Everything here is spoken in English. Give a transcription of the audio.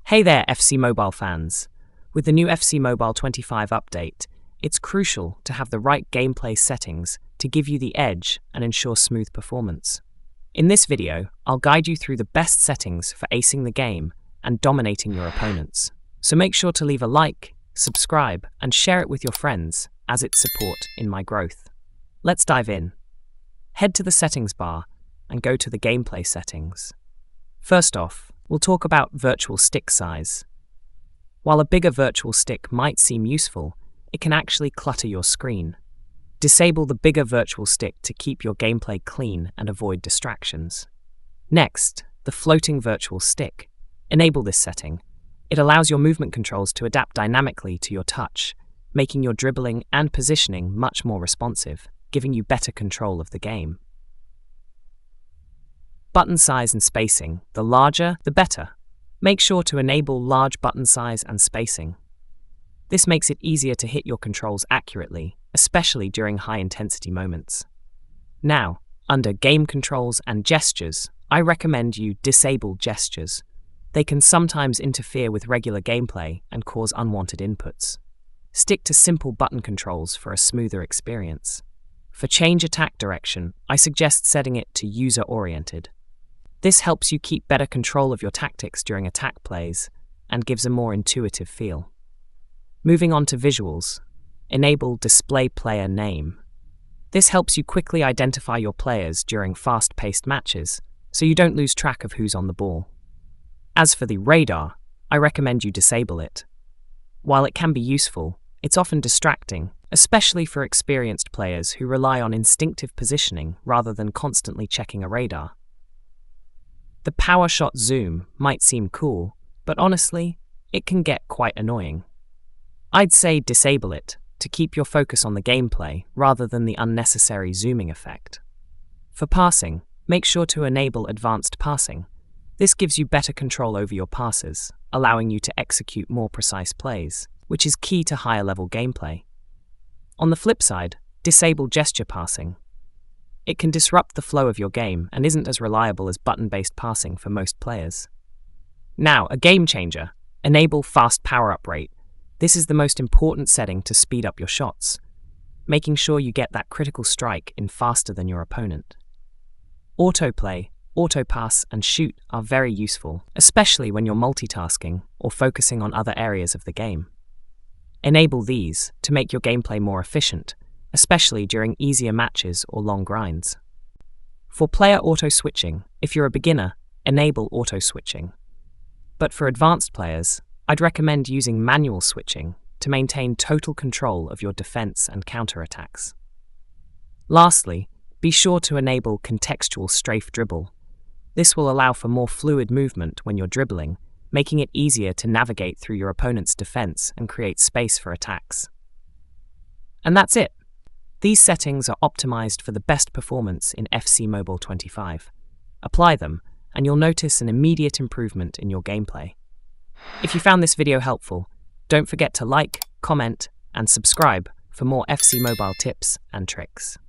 Hey there, FC Mobile fans. With the new FC Mobile 25 update, it's crucial to have the right gameplay settings to give you the edge and ensure smooth performance. In this video, I'll guide you through the best settings for acing the game and dominating your opponents. So make sure to leave a like, subscribe, and share it with your friends as it's support in my growth. Let's dive in. Head to the settings bar and go to the gameplay settings. First off, we'll talk about virtual stick size. While a bigger virtual stick might seem useful, it can actually clutter your screen. Disable the bigger virtual stick to keep your gameplay clean and avoid distractions. Next, the floating virtual stick. Enable this setting. It allows your movement controls to adapt dynamically to your touch, making your dribbling and positioning much more responsive, giving you better control of the game. Button size and spacing. The larger, the better. Make sure to enable large button size and spacing. This makes it easier to hit your controls accurately, especially during high-intensity moments. Now, under Game Controls and Gestures, I recommend you disable gestures. They can sometimes interfere with regular gameplay and cause unwanted inputs. Stick to simple button controls for a smoother experience. For change attack direction, I suggest setting it to user-oriented. This helps you keep better control of your tactics during attack plays and gives a more intuitive feel. Moving on to visuals, enable Display Player Name. This helps you quickly identify your players during fast-paced matches, so you don't lose track of who's on the ball. As for the radar, I recommend you disable it. While it can be useful, it's often distracting, especially for experienced players who rely on instinctive positioning rather than constantly checking a radar. The power shot zoom might seem cool, but honestly, it can get quite annoying. I'd say disable it to keep your focus on the gameplay rather than the unnecessary zooming effect. For passing, make sure to enable advanced passing. This gives you better control over your passes, allowing you to execute more precise plays, which is key to higher level gameplay. On the flip side, disable gesture passing. It can disrupt the flow of your game and isn't as reliable as button-based passing for most players. Now, a game changer. Enable fast power-up rate. This is the most important setting to speed up your shots, making sure you get that critical strike in faster than your opponent. Autoplay, autopass, and shoot are very useful, especially when you're multitasking or focusing on other areas of the game. Enable these to make your gameplay more efficient, especially during easier matches or long grinds. For player auto-switching, if you're a beginner, enable auto-switching. But for advanced players, I'd recommend using manual switching to maintain total control of your defense and counterattacks. Lastly, be sure to enable contextual strafe dribble. This will allow for more fluid movement when you're dribbling, making it easier to navigate through your opponent's defense and create space for attacks. And that's it. These settings are optimized for the best performance in FC Mobile 25. Apply them, and you'll notice an immediate improvement in your gameplay. If you found this video helpful, don't forget to like, comment, and subscribe for more FC Mobile tips and tricks.